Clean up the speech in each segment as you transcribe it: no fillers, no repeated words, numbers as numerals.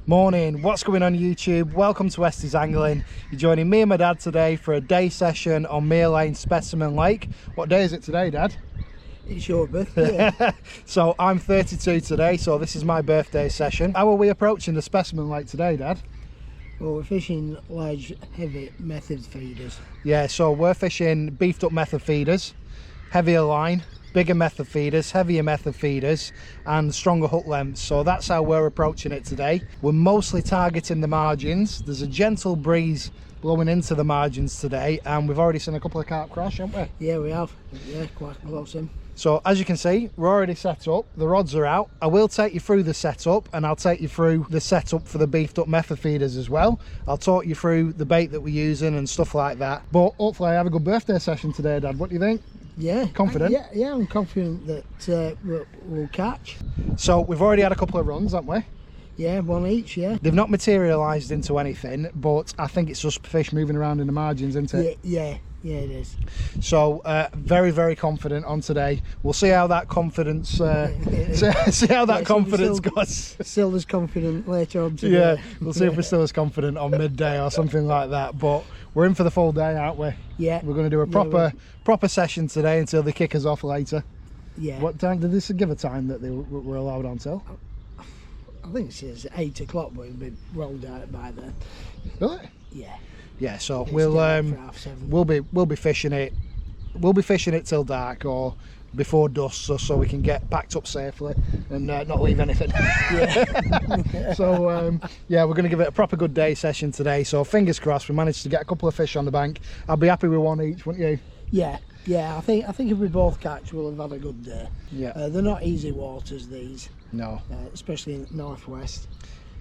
Morning, what's going on YouTube? Welcome to WestysAngling. You're joining me and my dad today for a day session on Mere Lane Specimen Lake. What day is it today, Dad? It's your birthday. So I'm 32 today, so this is my birthday session. How are we approaching the Specimen Lake today, Dad? Well, we're fishing large, heavy method feeders. Yeah, so we're fishing beefed up method feeders, heavier line, bigger method feeders, heavier method feeders, and stronger hook lengths. So that's how we're approaching it today. We're mostly targeting the margins. There's a gentle breeze blowing into the margins today, and we've already seen a couple of carp crash, haven't we? Yeah, we have. Yeah, quite close in. So as you can see, we're already set up, the rods are out. I will take you through the setup, and I'll take you through the setup for the beefed up method feeders as well. I'll talk you through the bait that we're using and stuff like that. But hopefully I have a good birthday session today, Dad. What do you think? Yeah. Confident? Yeah, I'm confident that we'll catch. So we've already had a couple of runs, haven't we? Yeah, one each, yeah. They've not materialised into anything, but I think it's just fish moving around in the margins, isn't it? Yeah, it is. So very, very confident on today. We'll see how that confidence see how that confidence goes. Still as confident later on today. Yeah, we'll see if we're still as confident on midday or something like that. But we're in for the full day, aren't we? Yeah. We're going to do a proper session today until they kick us off later. Yeah. What time did this give a time that they were allowed on till? I think it says 8 o'clock, but it'll be rolled out by then. Really? Yeah. Yeah, so It's we'll still for 7:30. we'll be fishing it. We'll be fishing it till dark or before dusk, so we can get packed up safely and not leave anything. Yeah. So yeah, we're going to give it a proper good day session today. So fingers crossed we managed to get a couple of fish on the bank. I'll be happy with one each, wouldn't you? Yeah. I think if we both catch, we'll have had a good day. Yeah. They're not easy waters, these. No. Especially in the northwest.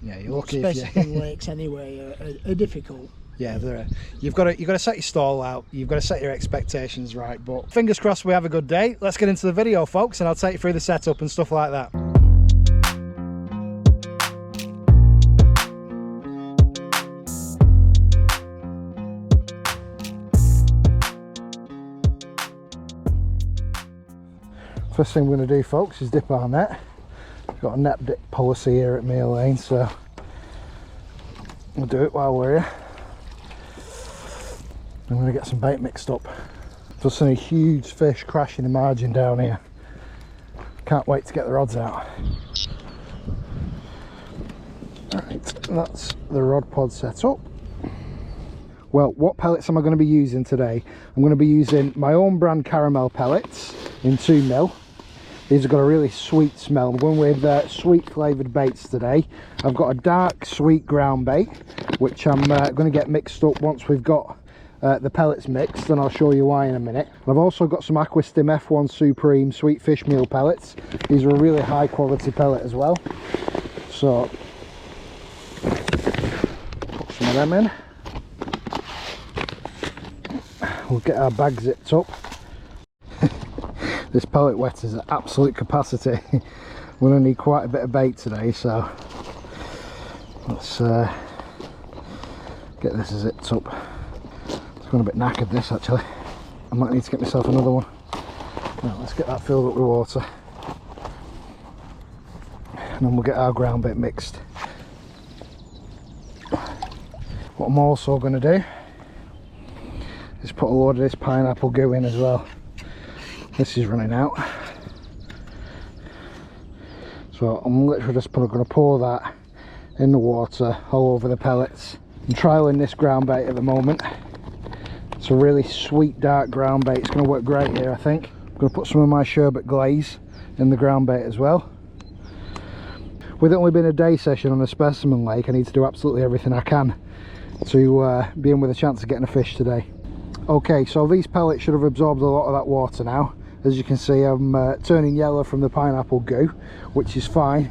Yeah, you're lucky. Specimen lakes anyway are difficult. Yeah, you've got to set your stall out. You've got to set your expectations right. But fingers crossed we have a good day. Let's get into the video, folks, and I'll take you through the setup and stuff like that. First thing we're going to do, folks, is dip our net. We've got a net dip policy here at Mere Lane, so we'll do it while we're here. I'm going to get some bait mixed up. Just seen a huge fish crashing the margin down here. Can't wait to get the rods out. Right, that's the rod pod set up. Well, what pellets am I going to be using today? I'm going to be using my own brand caramel pellets in 2mm. These have got a really sweet smell. I'm going with sweet flavoured baits today. I've got a dark sweet ground bait, which I'm going to get mixed up once we've got the pellets mixed, and I'll show you why in a minute. I've also got some Aquastim F1 Supreme sweet fish meal pellets. These are a really high quality pellet as well. So put some of them in. We'll get our bag zipped up. This pellet wet is at absolute capacity. We're going to need quite a bit of bait today, so let's get this zipped up. It's gone a bit knackered, this actually. I might need to get myself another one. Right, let's get that filled up with water, and then we'll get our ground bait mixed. What I'm also going to do is put a load of this pineapple goo in as well. This is running out, so I'm literally just going to pour that in the water all over the pellets. I'm trialling this ground bait at the moment. It's a really sweet dark ground bait. It's going to work great here, I think. I'm going to put some of my sherbet glaze in the ground bait as well. With it only being a day session on a specimen lake, I need to do absolutely everything I can to be in with a chance of getting a fish today. Okay, so these pellets should have absorbed a lot of that water now. As you can see, I'm turning yellow from the pineapple goo, which is fine.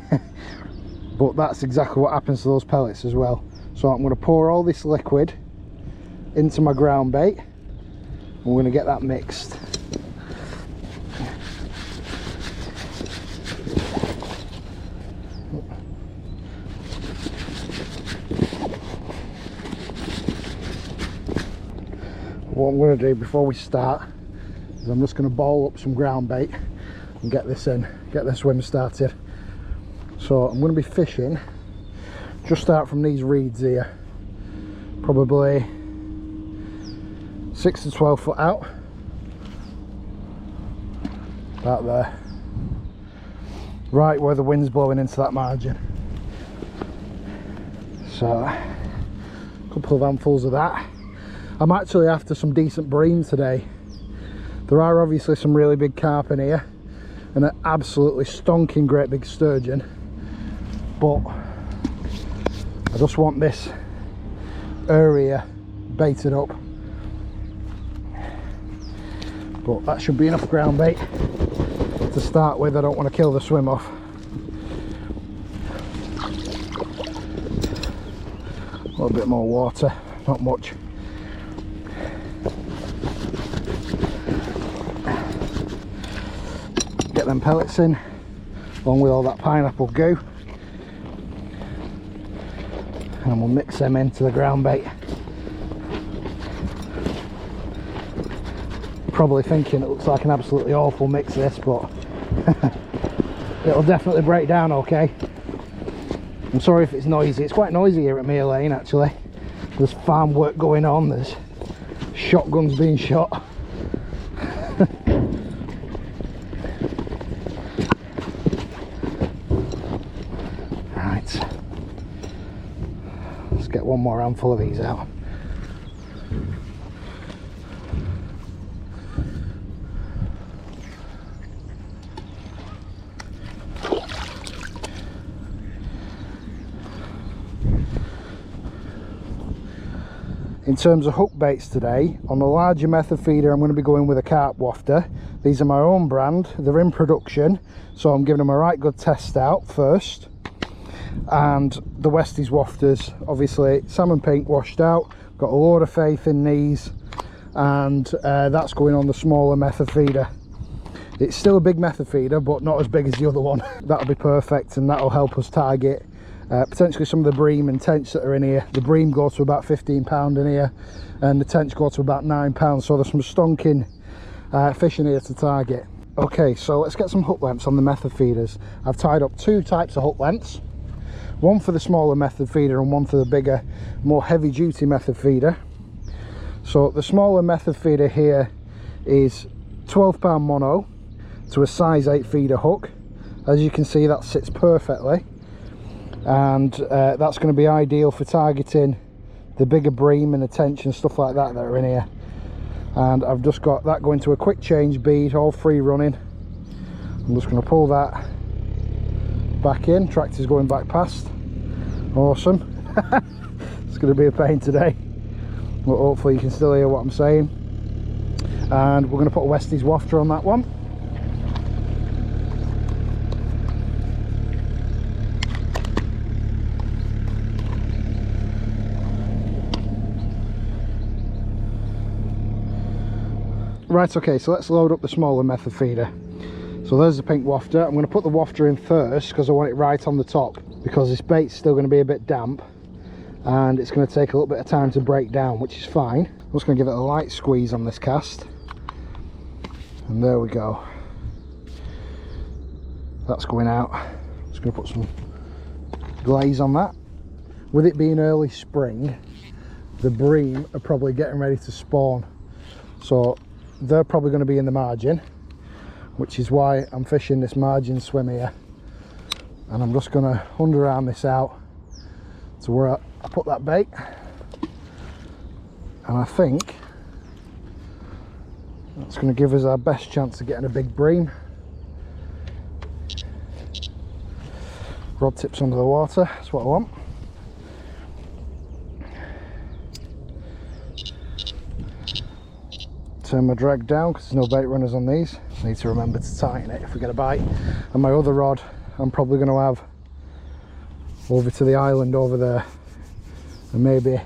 But that's exactly what happens to those pellets as well. So I'm going to pour all this liquid into my ground bait, and we're going to get that mixed. What I'm going to do before we start is I'm just going to boil up some ground bait and get this in, get the swim started. So I'm going to be fishing just start from these reeds here, probably 6 to 12 foot out, about there, right where the wind's blowing into that margin. So a couple of handfuls of that. I'm actually after some decent bream today. There are obviously some really big carp in here and an absolutely stonking great big sturgeon, but I just want this area baited up. But that should be enough ground bait to start with. I don't want to kill the swim off. A little bit more water, not much. Get them pellets in, along with all that pineapple goo, and we'll mix them into the ground bait. Probably thinking it looks like an absolutely awful mix this, but it'll definitely break down okay. I'm sorry if it's noisy. It's quite noisy here at Mere Lane actually. There's farm work going on, there's shotguns being shot. Right, let's get one more handful of these out. In terms of hook baits today, on the larger method feeder I'm going to be going with a carp wafter. These are my own brand, they're in production, so I'm giving them a right good test out first. And the Westies wafters, obviously salmon pink washed out, got a lot of faith in these, and that's going on the smaller method feeder. It's still a big method feeder, but not as big as the other one. That'll be perfect, and that'll help us target potentially some of the bream and tench that are in here. The bream go to about £15 in here, and the tench go to about £9, so there's some stonking fish in here to target. Okay, so let's get some hook lengths on the method feeders. I've tied up two types of hook lengths, one for the smaller method feeder and one for the bigger, more heavy duty method feeder. So the smaller method feeder here is £12 mono to a size 8 feeder hook. As you can see, that sits perfectly, and that's going to be ideal for targeting the bigger bream and the tench and stuff like that that are in here. And I've just got that going to a quick change bead, all free running. I'm just going to pull that back in. Tractor's going back past. Awesome. It's going to be a pain today, but hopefully you can still hear what I'm saying. And we're going to put a Westies wafter on that one. Right, okay, so let's load up the smaller method feeder. So there's the pink wafter. I'm going to put the wafter in first because I want it right on the top, because this bait's still going to be a bit damp and it's going to take a little bit of time to break down, which is fine. I'm just going to give it a light squeeze on this cast, and there we go. That's going out. Just going to put some glaze on that. With it being early spring, the bream are probably getting ready to spawn, so they're probably going to be in the margin, which is why I'm fishing this margin swim here. And I'm just going to hunt around this out to where I put that bait, and I think that's going to give us our best chance of getting a big bream. Rod tips under the water, that's what I want. Turn my drag down because there's no bait runners on these. Just need to remember to tighten it if we get a bite. And my other rod I'm probably going to have over to the island over there, and maybe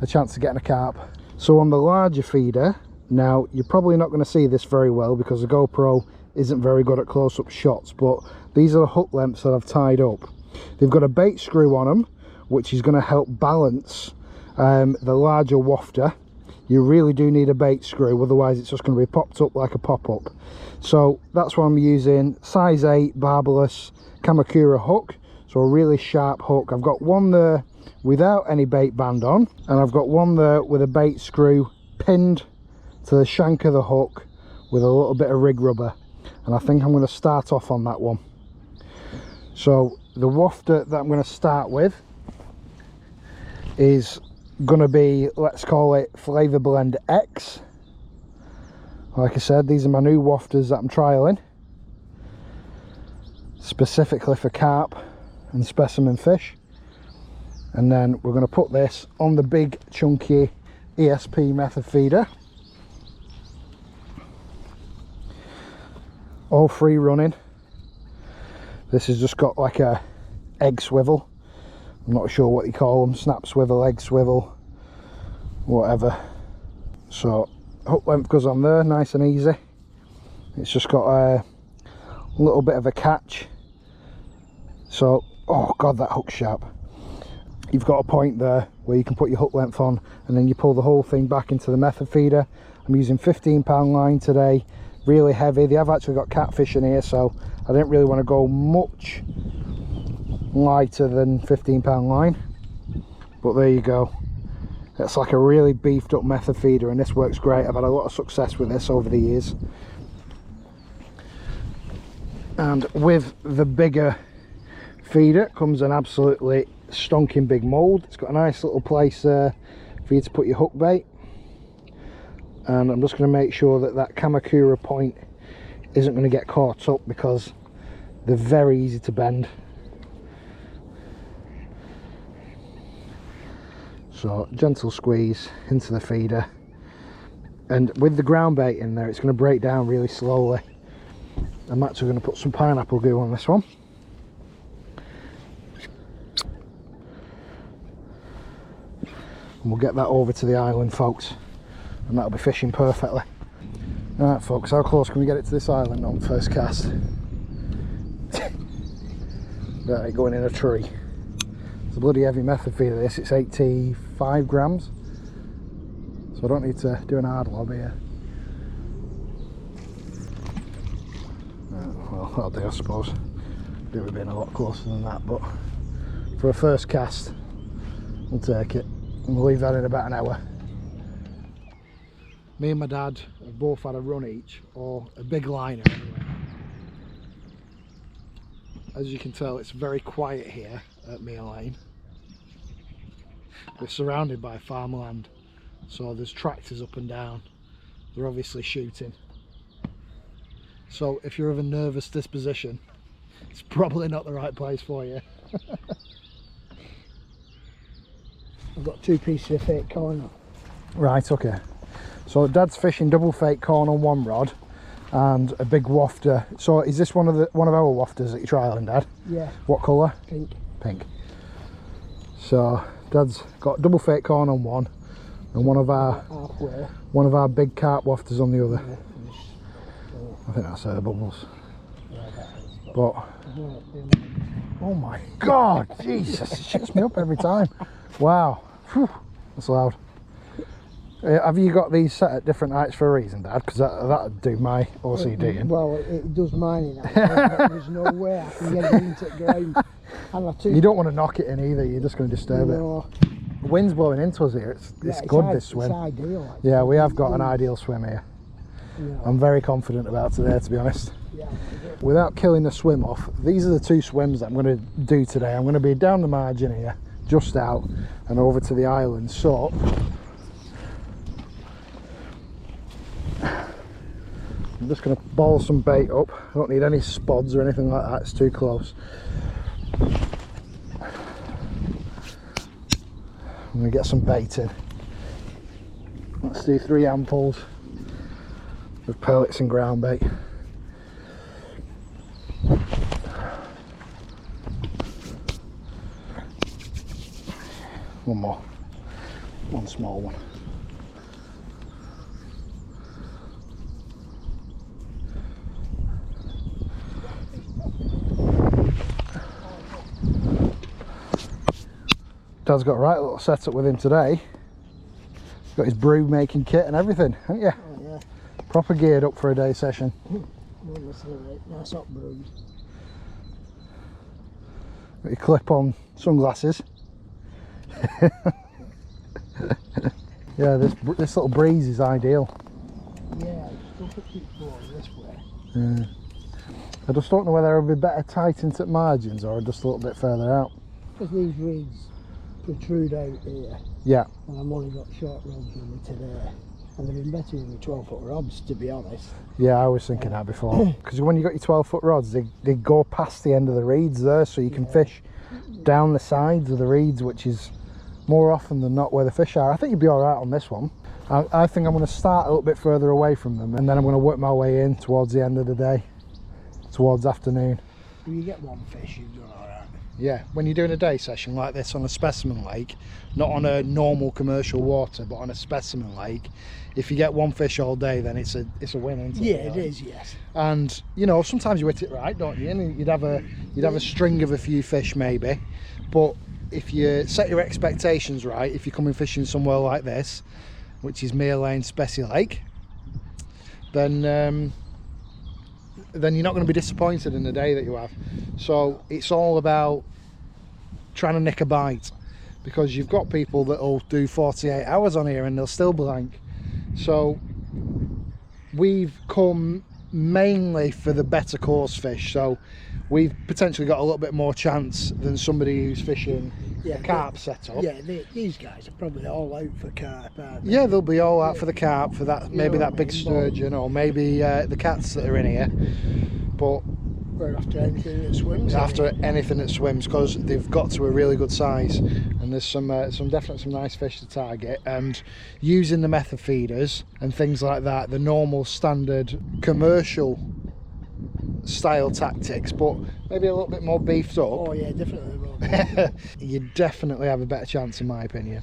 a chance of getting a carp. So on the larger feeder, now you're probably not going to see this very well because the GoPro isn't very good at close-up shots, but these are the hook lengths that I've tied up. They've got a bait screw on them, which is going to help balance the larger wafter. You really do need a bait screw, otherwise it's just going to be popped up like a pop-up. So that's why I'm using size 8 barbless Kamakura hook. So a really sharp hook. I've got one there without any bait band on, and I've got one there with a bait screw pinned to the shank of the hook with a little bit of rig rubber, and I think I'm going to start off on that one. So the wafter that I'm going to start with is going to be, let's call it Flavor Blend X. Like I said, these are my new wafters that I'm trialing specifically for carp and specimen fish. And then we're going to put this on the big chunky ESP method feeder, all free running. This has just got like a egg swivel, I'm not sure what you call them, snap swivel, egg swivel, whatever. So hook length goes on there nice and easy. It's just got a little bit of a catch. So, oh god, that hook's sharp. You've got a point there where you can put your hook length on, and then you pull the whole thing back into the method feeder. I'm using 15-pound line today, really heavy. They have actually got catfish in here, so I didn't really want to go much lighter than 15-pound line, but there you go. It's like a really beefed up method feeder, and this works great. I've had a lot of success with this over the years. And with the bigger feeder comes an absolutely stonking big mould. It's got a nice little place there for you to put your hook bait, and I'm just going to make sure that that Kamakura point isn't going to get caught up, because they're very easy to bend. So gentle squeeze into the feeder, and with the ground bait in there, it's going to break down really slowly. I'm actually going to put some pineapple goo on this one. And we'll get that over to the island, folks, and that'll be fishing perfectly. Alright folks, how close can we get it to this island on first cast? Right, going in a tree. It's a bloody heavy method feeder this, it's 85 grams. So I don't need to do an hard lob here. Well, that'll do, I suppose. It would have been a lot closer than that, but for a first cast, we'll take it. And we'll leave that in about an hour. Me and my dad have both had a run each, or a big liner anyway. As you can tell, it's very quiet here at Mere Lane. We're surrounded by farmland, so there's tractors up and down. They're obviously shooting. So if you're of a nervous disposition, it's probably not the right place for you. I've got 2 pieces of fake corn. Right, okay. So Dad's fishing double fake corn on one rod and a big wafter. So is this one of our wafters that you're trialing, Dad? Yeah. What colour? Pink. Pink. So Dad's got double fake corn on one, and one of our big carp wafters on the other. Yeah. I think that's her bubbles. Yeah, that is. But oh my god, Jesus, it shoots me up every time. Wow. Whew. That's loud. Have you got these set at different heights for a reason, Dad? Because that'd do my OCD in. Well, it does mine in that. There's no way I can get it into the ground. And you don't want to knock it in either, you're just going to disturb it. The wind's blowing into us here, it's good, this swim. It's ideal. Yeah, we have got an ideal swim here. Yeah. I'm very confident about today, to be honest. Yeah. Without killing the swim off, these are the 2 swims that I'm going to do today. I'm going to be down the margin here, just out, and over to the island. So I'm just going to ball some bait up. I don't need any spods or anything like that, it's too close. I'm going to get some bait in. Let's do 3 handfuls of pellets and ground bait. One more, one small one. Dad's got a right little setup with him today. He's got his brew making kit and everything, haven't you? Oh yeah. Proper geared up for a day session. Nice hot brews. Got your clip-on sunglasses. Yeah, this little breeze is ideal. Yeah, still keep blowing this way. Yeah. I just don't know whether it would be better tight into margins or just a little bit further out. Because these reeds protrude out here. Yeah. And I've only got short rods with me today. And they've been better with me 12-foot rods, to be honest. Yeah, I was thinking that before. Because when you got your 12-foot rods, they go past the end of the reeds there, so you can fish down the sides of the reeds, which is more often than not where the fish are. I think you'd be alright on this one. I think I'm going to start a little bit further away from them, and then I'm going to work my way in towards the end of the day, towards afternoon. If you get one fish, you've done alright. Yeah, when you're doing a day session like this on a specimen lake, not on a normal commercial water, but on a specimen lake, if you get one fish all day, then it's a win, isn't it? Yeah, it is, yes. And you know, sometimes you hit it right, don't you? And you'd have a string of a few fish maybe, but if you set your expectations right, if you're coming fishing somewhere like this, which is Mere Lane Specimen Lake, then you're not going to be disappointed in the day that you have. So it's all about trying to nick a bite, because you've got people that'll do 48 hours on here and they'll still blank. So we've come mainly for the better course fish, so we've potentially got a little bit more chance than somebody who's fishing a carp setup. Yeah, these guys are probably all out for carp, aren't they? Yeah, they'll be all out for the carp, for that, maybe that big sturgeon, or maybe the cats that are in here. But we're after anything that swims. After anything that swims, because they've got to a really good size, and there's some definitely some nice fish to target. And using the method feeders and things like that, the normal standard commercial style tactics, but maybe a little bit more beefed up. Oh yeah, definitely. You definitely have a better chance, in my opinion.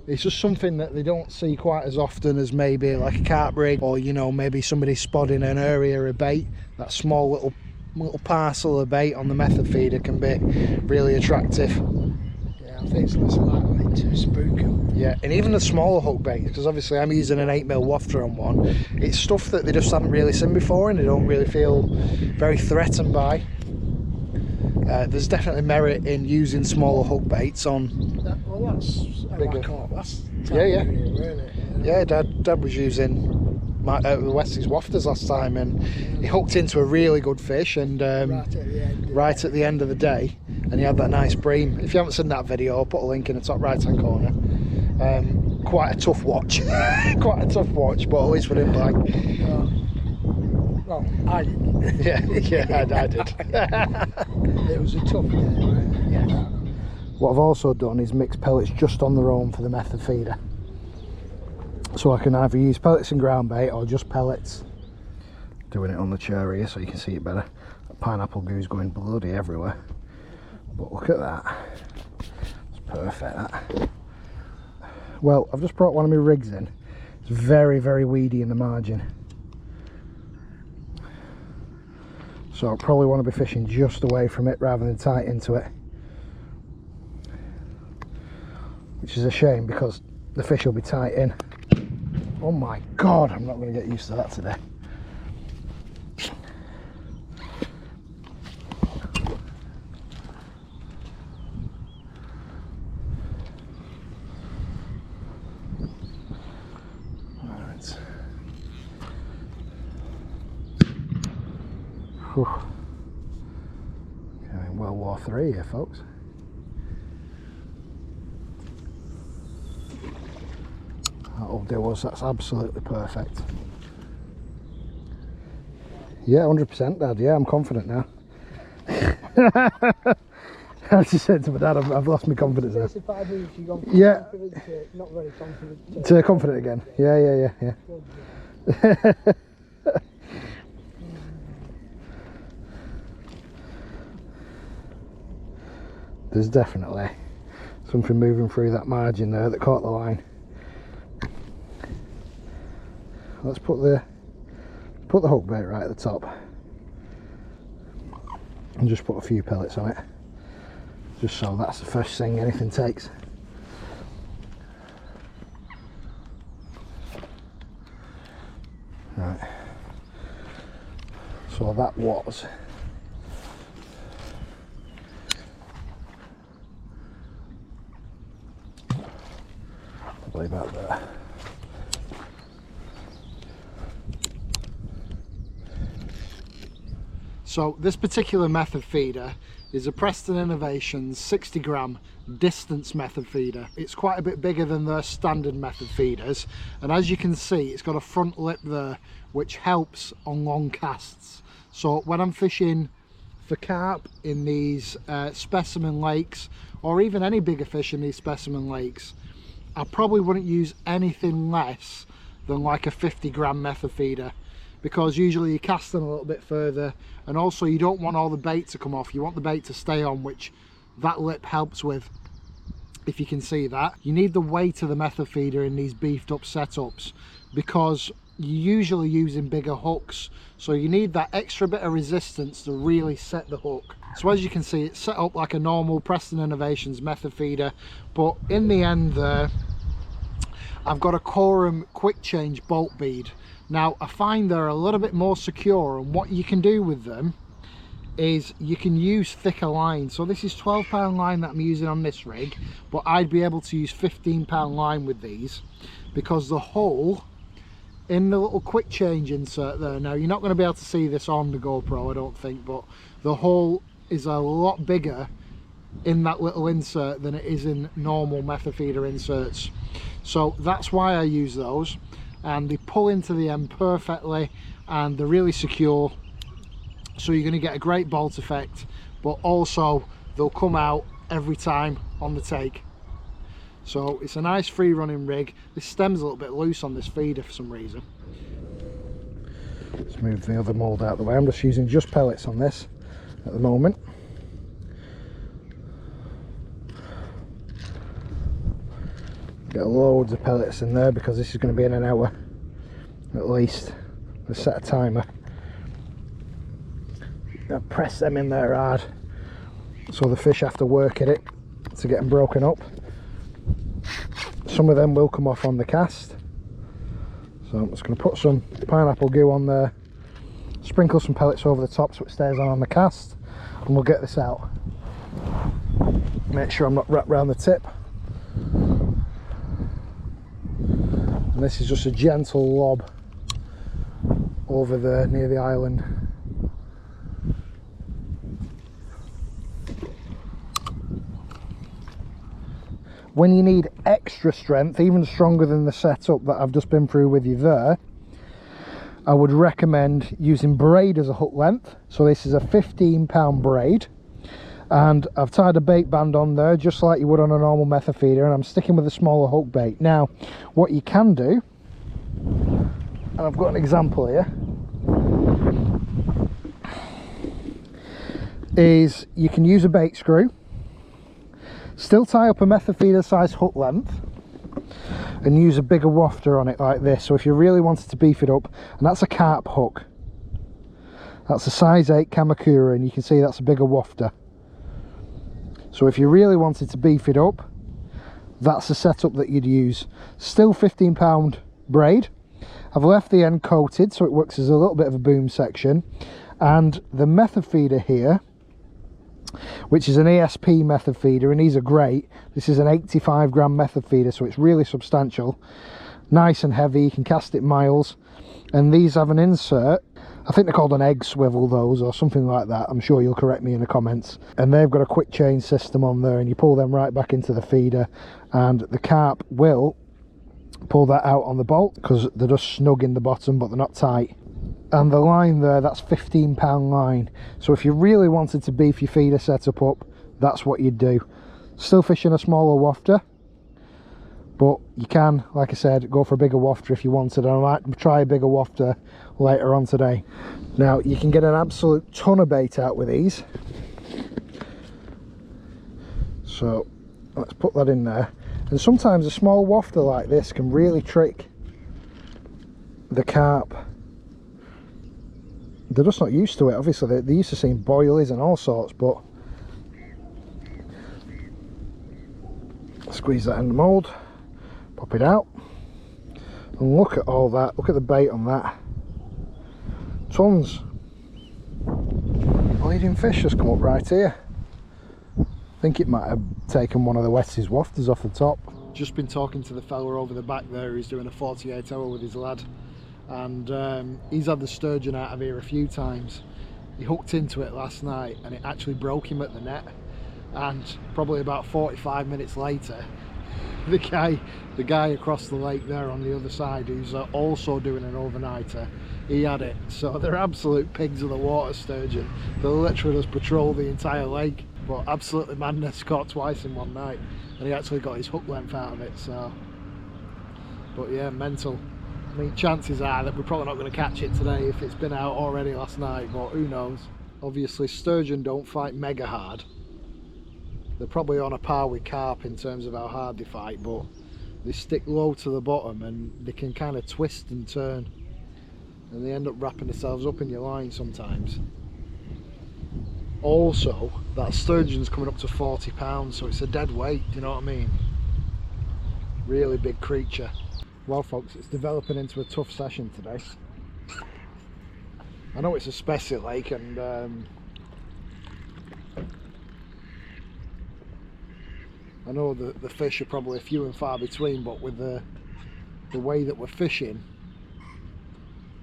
It's just something that they don't see quite as often as maybe like a carp rig, or you know, maybe somebody spotting an area of bait. That small little parcel of bait on the method feeder can be really attractive. Yeah, I think it's less likely to spook them. Yeah, and even the smaller hook baits, because obviously I'm using an 8mm wafter on one. It's stuff that they just haven't really seen before, and they don't really feel very threatened by. There's definitely merit in using smaller hook baits on Well, that's bigger. That's Yeah. really. Yeah, Dad was using the Westys Wafters last time, and he hooked into a really good fish, and right at the end of the day, and he had that nice bream. If you haven't seen that video, I'll put a link in the top right hand corner. Quite a tough watch. Quite a tough watch, but at least we didn't blank. Well, I didn't. Yeah, I did. It was a tough day, right? Yeah. What I've also done is mix pellets just on their own for the method feeder. So I can either use pellets and ground bait or just pellets. Doing it on the chair here so you can see it better. That pineapple goo's going bloody everywhere. But look at that. It's perfect, that. Well, I've just brought one of my rigs in. It's very, very weedy in the margin. So I probably want to be fishing just away from it rather than tight into it. Which is a shame, because the fish will be tight in. Oh my God, I'm not going to get used to that today. Alright. Okay, World War III here, folks. That'll do us, that's absolutely perfect. Yeah, 100% Dad, yeah, I'm confident now. I just said to my dad, I've lost my confidence now. Yeah. Not very confident. To confident again. Yeah. There's definitely something moving through that margin there that caught the line. Let's put the hook bait right at the top and just put a few pellets on it, just so that's the first thing anything takes. Right, so that was probably about there. So this particular method feeder is a Preston Innovations 60 gram distance method feeder. It's quite a bit bigger than their standard method feeders, and as you can see it's got a front lip there which helps on long casts. So when I'm fishing for carp in these specimen lakes, or even any bigger fish in these specimen lakes, I probably wouldn't use anything less than like a 50 gram method feeder, because usually you cast them a little bit further, and also you don't want all the bait to come off. You want the bait to stay on, which that lip helps with, if you can see that. You need the weight of the method feeder in these beefed up setups, because you're usually using bigger hooks, so you need that extra bit of resistance to really set the hook. So as you can see, it's set up like a normal Preston Innovations method feeder, but in the end there I've got a Corum quick change bolt bead. Now I find they're a little bit more secure, and what you can do with them is you can use thicker line. So this is 12-pound line that I'm using on this rig, but I'd be able to use 15-pound line with these, because the hole in the little quick change insert there, now you're not going to be able to see this on the GoPro I don't think, but the hole is a lot bigger in that little insert than it is in normal method feeder inserts. So that's why I use those, and they pull into the end perfectly and they're really secure, so you're going to get a great bolt effect, but also they'll come out every time on the take. So it's a nice free running rig. This stem's a little bit loose on this feeder for some reason. Let's move the other mould out of the way. I'm just using just pellets on this at the moment. Get loads of pellets in there because this is going to be in an hour at least. Let's set a timer. I'll press them in there hard so the fish have to work at it to get them broken up. Some of them will come off on the cast, so I'm just going to put some pineapple goo on there, sprinkle some pellets over the top so it stays on the cast, and we'll get this out. Make sure I'm not wrapped around the tip. And this is just a gentle lob over there near the island. When you need extra strength, even stronger than the setup that I've just been through with you there, I would recommend using braid as a hook length. So this is a 15-pound braid, and I've tied a bait band on there just like you would on a normal method feeder, and I'm sticking with a smaller hook bait. Now what you can do, and I've got an example here, is you can use a bait screw, still tie up a method feeder size hook length, and use a bigger wafter on it like this. So if you really wanted to beef it up, and that's a carp hook, that's a size 8 Kamakura, and you can see that's a bigger wafter. So if you really wanted to beef it up, that's the setup that you'd use. Still 15-pound braid. I've left the end coated so it works as a little bit of a boom section, and the method feeder here, which is an ESP method feeder, and these are great. This is an 85 gram method feeder, so it's really substantial, nice and heavy. You can cast it miles, and these have an insert. I think they're called an egg swivel, those, or something like that. I'm sure you'll correct me in the comments. And they've got a quick change system on there, and you pull them right back into the feeder, and the carp will pull that out on the bolt because they're just snug in the bottom but they're not tight. And the line there, that's 15-pound line. So if you really wanted to beef your feeder setup up, that's what you'd do. Still fishing a smaller wafter, but you can, like I said, go for a bigger wafter if you wanted. I might try a bigger wafter later on today. Now you can get an absolute ton of bait out with these, so let's put that in there. And sometimes a small wafter like this can really trick the carp. They're just not used to it. Obviously they're used to seeing boilies and all sorts, but squeeze that in the mould, pop it out, and look at all that. Look at the bait on that. Tons. Bleeding fish has come up right here. I think it might have taken one of the Westies Wafters off the top. Just been talking to the fella over the back there who's doing a 48 hour with his lad, and he's had the sturgeon out of here a few times. He hooked into it last night and it actually broke him at the net, and probably about 45 minutes later the guy across the lake there on the other side, who's also doing an overnighter, he had it. So they're absolute pigs of the water, sturgeon. They'll literally just patrol the entire lake. But absolutely madness, caught twice in one night, and he actually got his hook length out of it. So, but yeah, mental. I mean, chances are that we're probably not going to catch it today if it's been out already last night, but who knows. Obviously sturgeon don't fight mega hard. They're probably on a par with carp in terms of how hard they fight, but they stick low to the bottom and they can kind of twist and turn, and they end up wrapping themselves up in your line sometimes. Also, that sturgeon's coming up to 40 pounds, so it's a dead weight, do you know what I mean? Really big creature. Well folks, it's developing into a tough session today. I know it's a special lake, and I know the fish are probably few and far between, but with the way that we're fishing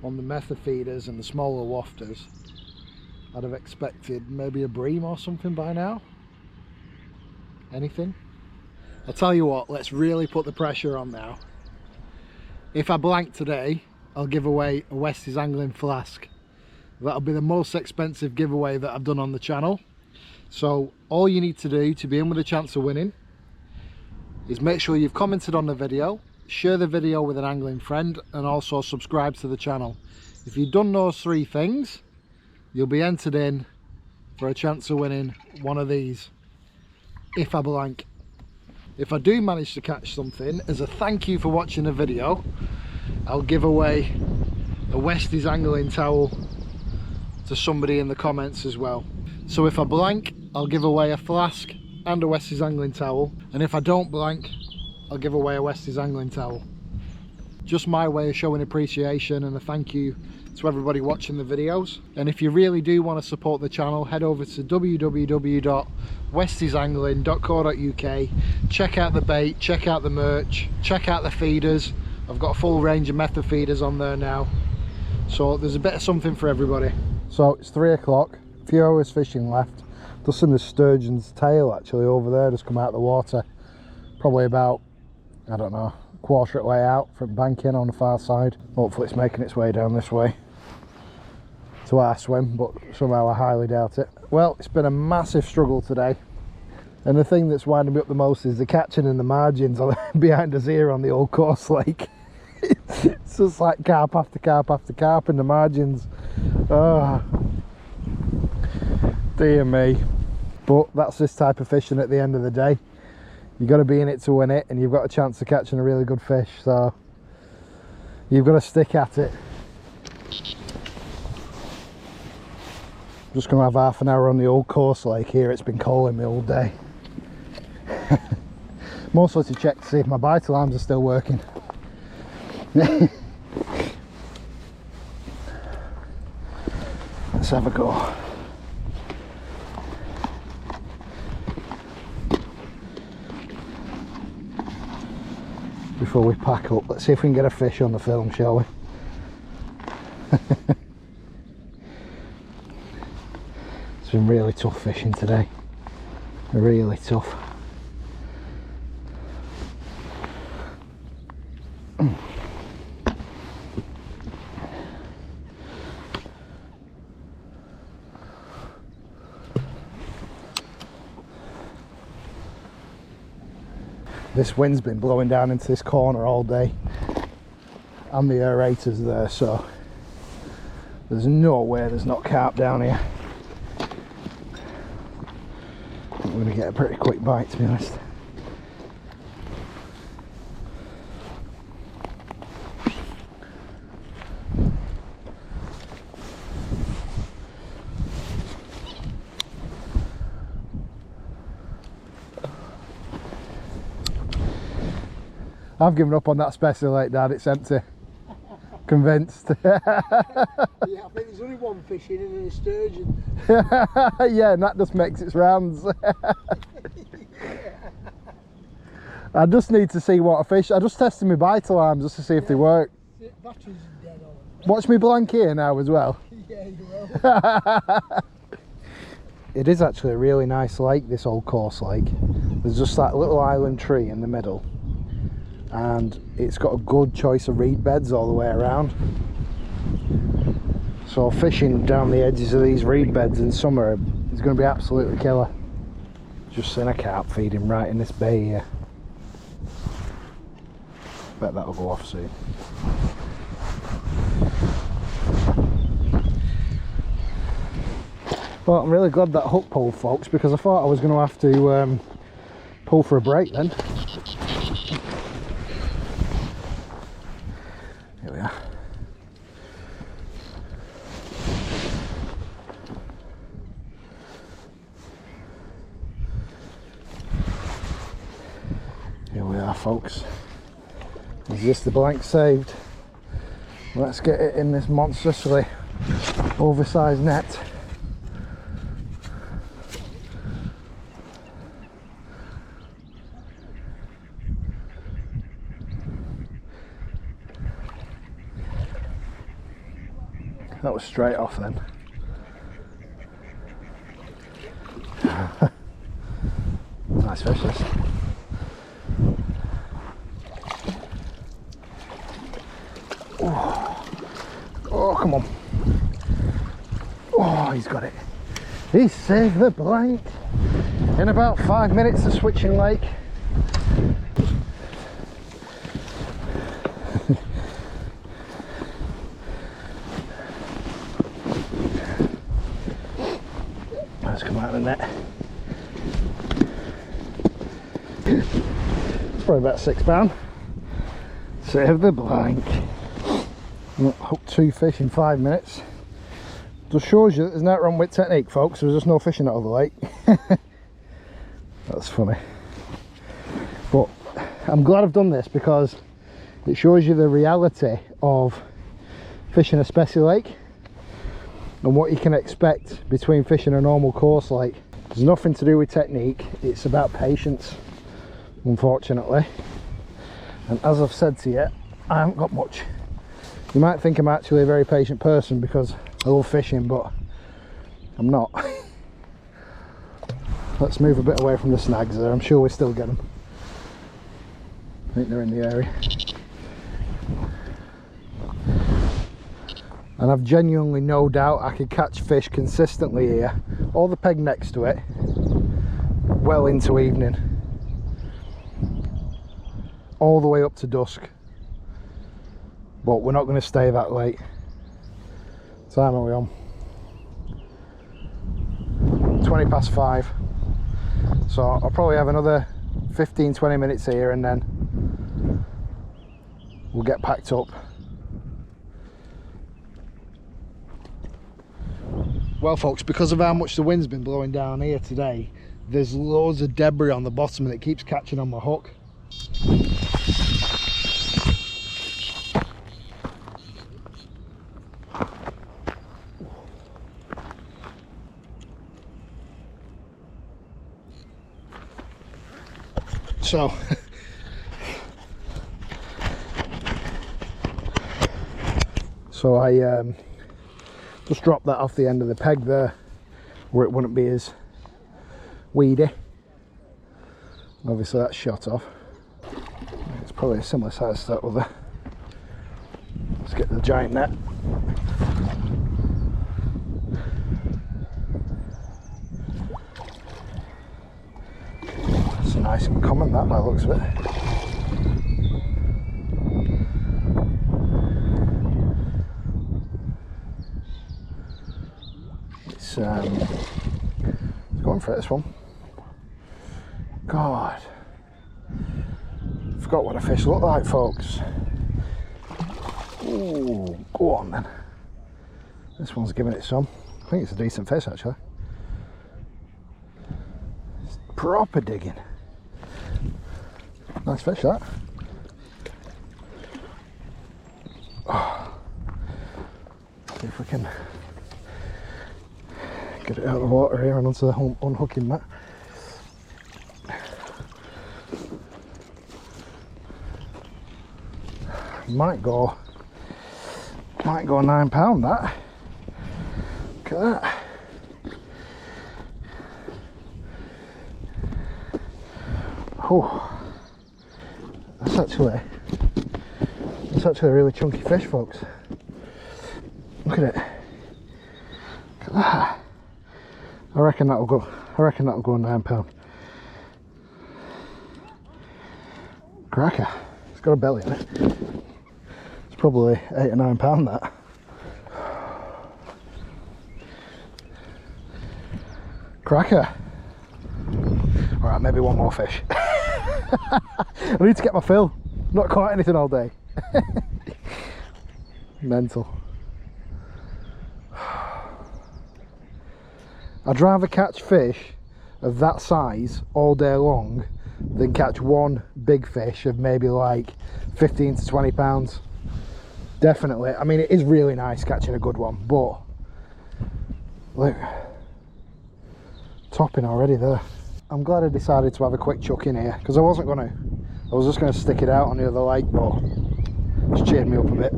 on the method feeders and the smaller wafters, I'd have expected maybe a bream or something by now. Anything? I'll tell you what, let's really put the pressure on now. If I blank today, I'll give away a WestysAngling flask. That'll be the most expensive giveaway that I've done on the channel. So all you need to do to be in with a chance of winning is make sure you've commented on the video, share the video with an angling friend, and also subscribe to the channel. If you've done those three things, you'll be entered in for a chance of winning one of these, if I blank. If I do manage to catch something, as a thank you for watching the video, I'll give away a WestysAngling towel to somebody in the comments as well. So if I blank, I'll give away a flask and a WestysAngling towel, and if I don't blank, I'll give away a WestysAngling towel. Just my way of showing appreciation and a thank you to everybody watching the videos. And if you really do want to support the channel, head over to www.westysangling.co.uk, check out the bait, check out the merch, check out the feeders. I've got a full range of method feeders on there now, so there's a bit of something for everybody. So it's 3 o'clock, a few hours fishing left. Just seen the sturgeon's tail actually over there just come out of the water, probably about, I don't know, quarter of the way out from banking on the far side. Hopefully it's making its way down this way to our swim, but somehow I highly doubt it. Well, it's been a massive struggle today, and the thing that's winding me up the most is the catching in the margins behind us here on the old course lake. It's just like carp after carp after carp in the margins. Oh dear me. But that's this type of fishing at the end of the day. You've got to be in it to win it, and you've got a chance of catching a really good fish, so you've got to stick at it. I'm just going to have half an hour on the old course lake here. It's been calling me all day. Mostly to check to see if my bite alarms are still working. Let's have a go. Before we pack up, let's see if we can get a fish on the film, shall we? It's been really tough fishing today, really tough. This wind's been blowing down into this corner all day, and the aerator's there, so there's no way there's not carp down here. I think we're going to get a pretty quick bite, to be honest. I've given up on that special lake, Dad, it's empty. Convinced. Yeah, I think there's only one fish in it and a sturgeon. Yeah, and that just makes its rounds. I just need to see what I fish. I just tested my bite alarms just to see if they work. The battery's dead on. Watch me blank here now as well. Yeah, you will. It is actually a really nice lake, this old course lake. There's just that little island tree in the middle, and it's got a good choice of reed beds all the way around. So fishing down the edges of these reed beds in summer is going to be absolutely killer. Just seen a carp feeding right in this bay here. Bet that'll go off soon. Well, I'm really glad that hook pulled, folks, because I thought I was going to have to pull for a break then. Here we are. Here we are, folks. Is this the blank saved? Let's get it in this monstrously oversized net. That was straight off then. Nice fish this. Oh, come on. Oh, he's got it. He saved the blank in about 5 minutes of switching lake. Let's come out of the net. It's probably about £6. Save the blank. Hooked 2 fish in 5 minutes. Just shows you that there's nothing wrong with technique, folks. There's just no fishing out of the lake. That's funny. But I'm glad I've done this because it shows you the reality of fishing a specimen lake and what you can expect between fishing a normal course lake. There's nothing to do with technique, it's about patience, unfortunately. And as I've said to you, I haven't got much. You might think I'm actually a very patient person because I love fishing, but I'm not. Let's move a bit away from the snags there. I'm sure we still get them. I think they're in the area. And I've genuinely no doubt I could catch fish consistently here, or the peg next to it, well into evening. All the way up to dusk. But we're not going to stay that late. What time are we on? 20 past 5. So I'll probably have another 15-20 minutes here and then we'll get packed up. Well folks, because of how much the wind's been blowing down here today, there's loads of debris on the bottom and it keeps catching on my hook. So I just dropped that off the end of the peg there where it wouldn't be as weedy. Obviously that's shot off. It's probably a similar size to that other. Let's get the giant net. That's a nice common that by the looks of it. It's going for this one. God, forgot what a fish looked like, folks. Ooh, go on then. This one's giving it some. I think it's a decent fish actually. It's proper digging. Nice fish that. Oh. See if we can get it out of the water here and onto the unhooking mat. Might go £9 that. Look at that. Oh, that's actually a really chunky fish, folks. Look at it. Look at that. I reckon that'll go £9. Cracker. It's got a belly in it. It's probably £8 or £9 that. Cracker. Alright, maybe one more fish. I need to get my fill. Not caught anything all day. Mental. I'd rather catch fish of that size all day long than catch one big fish of maybe like 15 to 20 pounds. Definitely. I mean, it is really nice catching a good one, but look, topping already there. I'm glad I decided to have a quick chuck in here, because I was just going to stick it out on the other lake, but it's cheered me up a bit.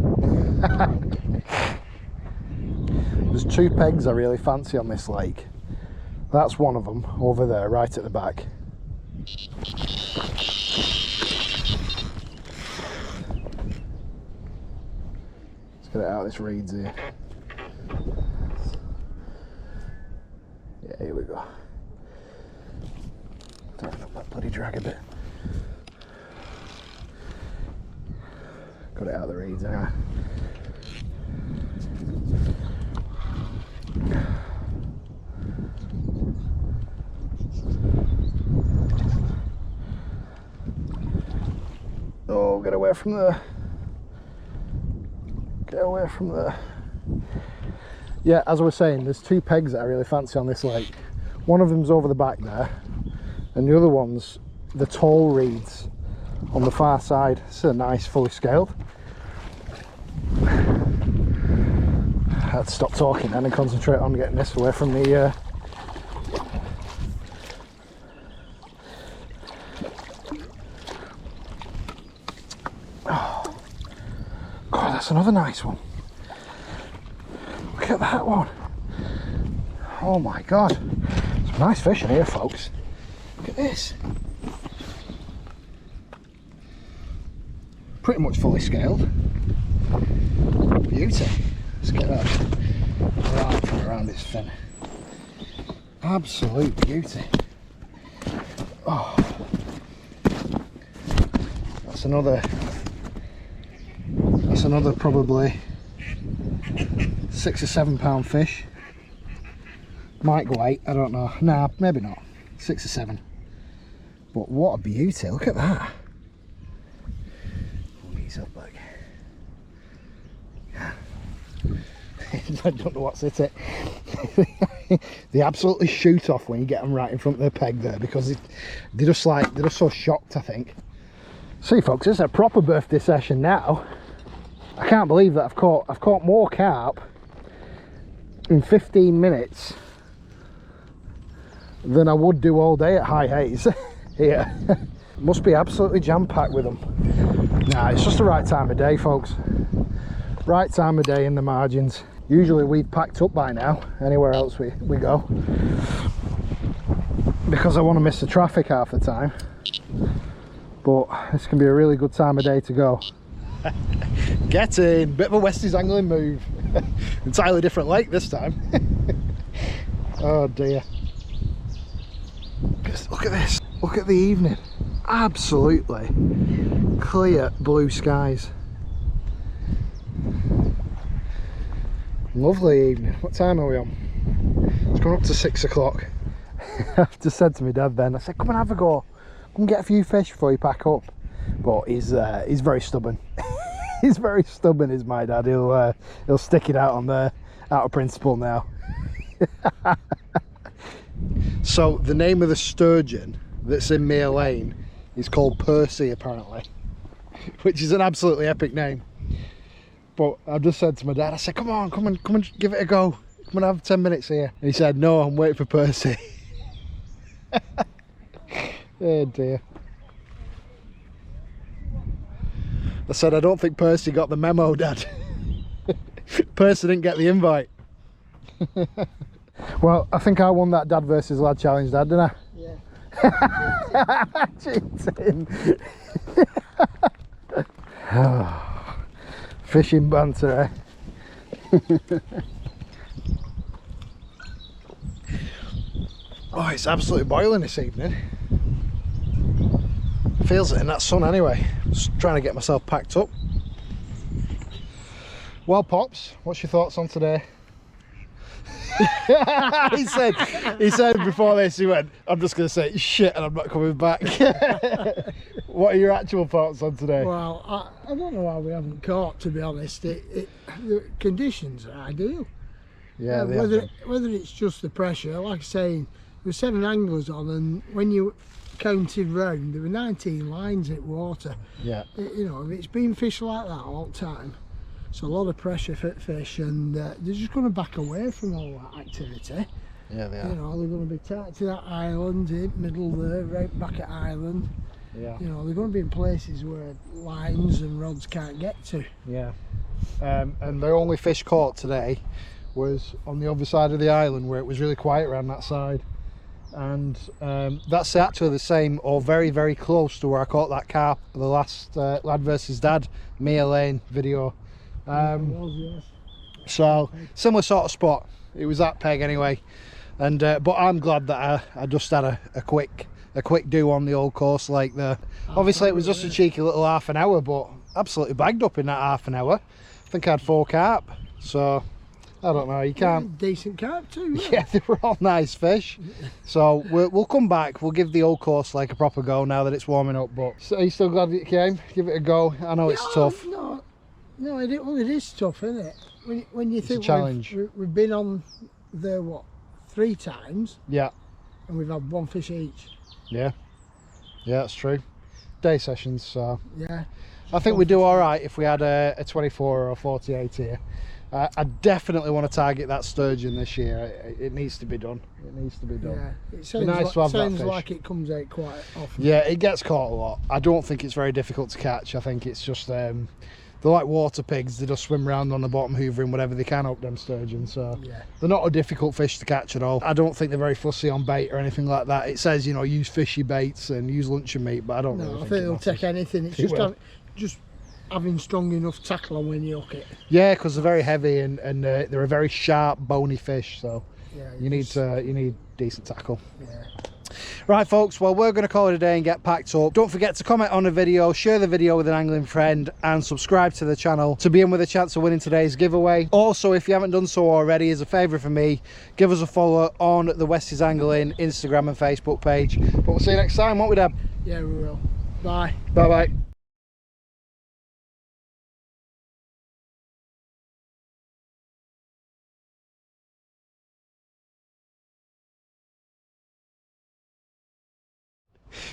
There's two pegs I really fancy on this lake. That's one of them over there, right at the back. Let's get it out of this reeds here. Yeah, here we go. Turn up that bloody drag a bit. Got it out of the reeds now. Oh, get away from there. Get away from there. Yeah, as I was saying, there's two pegs that I really fancy on this lake. One of them's over the back there, and the other one's the tall reeds on the far side. It's a nice, fully scaled. I had to stop talking then and concentrate on getting this away from the oh God, that's another nice one. Look at that one. Oh my God, some nice fish in here, folks. Look at this. Pretty much fully scaled. Beauty. Let's get that right from around its fin. Absolute beauty. Oh, that's another probably £6 or £7 fish. Might go 8, I don't know. Nah, maybe not. 6 or 7. But what a beauty, look at that. Pull these up back. I don't know what's it. They absolutely shoot off when you get them right in front of the peg there, because they're just so shocked, I think. See folks, it's a proper birthday session now. I can't believe that I've caught more carp in 15 minutes than I would do all day at high haze here. Must be absolutely jam-packed with them. Nah, it's just the right time of day, folks. Right time of day in the margins. Usually we've packed up by now anywhere else we go, because I want to miss the traffic half the time. But this can be a really good time of day to go. Get in, bit of a WestysAngling move. Entirely different lake this time. Oh dear. Look at this, look at the evening. Absolutely clear blue skies. Lovely evening. What time are we on? It's gone up to 6 o'clock. I've just said to my dad then, I said, come and have a go. Come and get a few fish before you pack up. But he's very stubborn. He's very stubborn, is my dad. He'll stick it out on there, out of principle now. So the name of the sturgeon that's in Mere Lane is called Percy, apparently, which is an absolutely epic name. But I just said to my dad, I said, come on, come and give it a go. Come and have 10 minutes here. And he said, no, I'm waiting for Percy. Oh dear. I said, I don't think Percy got the memo, Dad. Percy didn't get the invite. Well, I think I won that Dad versus Lad challenge, Dad, didn't I? Yeah. Cheating. Fishing banter, eh? Oh, it's absolutely boiling this evening. Feels it in that sun anyway. Just trying to get myself packed up. Well, Pops, what's your thoughts on today? he said before this, he went, I'm just going to say shit and I'm not coming back. What are your actual thoughts on today? Well, I don't know why we haven't caught, to be honest. The conditions are ideal. Yeah, whether it's just the pressure, like I say, there were 7 anglers on, and when you counted round, there were 19 lines at water. Yeah. You know, if it's been fished like that all the time, it's a lot of pressure for fish, and they're just going to back away from all that activity. Yeah, they are. You know, they're going to be tight to that island, in middle there, right back at island. Yeah. You know, they're going to be in places where lines and rods can't get to. Yeah. And the only fish caught today was on the other side of the island, where it was really quiet around that side. And that's actually the same, or very, very close to where I caught that carp, the last Lad versus Dad Mere Lane video. Yes. So similar sort of spot. It was that peg anyway. And but I'm glad that I just had a quick do on the old course like there. Obviously it was just a cheeky little half an hour, but absolutely bagged up in that half an hour. I think I had 4 carp, so I don't know, you can't... Decent carp too. Yeah, they were all nice fish. So we'll come back, we'll give the old course like a proper go now that it's warming up. But so are you still glad that you came? Give it a go. I know it's tough. No, it is tough, isn't it? When you think a challenge. we've been on there, what, 3 times? Yeah. And we've had 1 fish each. Yeah, that's true. Day sessions, so yeah. I think we do all right if we had a 24 or 48 here. I definitely want to target that sturgeon this year. It needs to be done. It needs to be done. Yeah, it sounds, nice to have that sounds fish. like it comes out quite often. Yeah, it gets caught a lot. I don't think it's very difficult to catch. I think it's just they're like water pigs. They just swim around on the bottom, hoovering whatever they can up them sturgeon. So yeah, they're not a difficult fish to catch at all. I don't think they're very fussy on bait or anything like that. It says, you know, use fishy baits and use luncheon meat, but I don't really think I think they'll take anything. It's just having strong enough tackle on when you hook it. Yeah, because they're very heavy and they're a very sharp, bony fish. So yeah, you need decent tackle. Yeah. Right, folks, well, we're going to call it a day and get packed up. Don't forget to comment on the video, share the video with an angling friend, and subscribe to the channel to be in with a chance of winning today's giveaway. Also, if you haven't done so already, as a favour for me, give us a follow on the WestysAngling Instagram and Facebook page. But we'll see you next time, won't we, Deb? Yeah, we will. Bye. Bye-bye.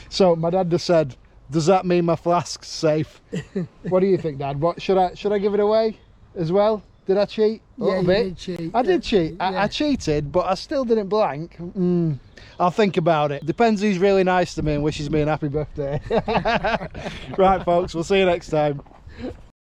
So my dad just said, does that mean my flask's safe? What do you think, Dad? What should I give it away as well? Did I cheat a little bit? Did cheat. I did cheat. Yeah. I cheated, but I still didn't blank. I'll think about it. Depends who's really nice to me and wishes me a happy birthday. Right, folks, we'll see you next time.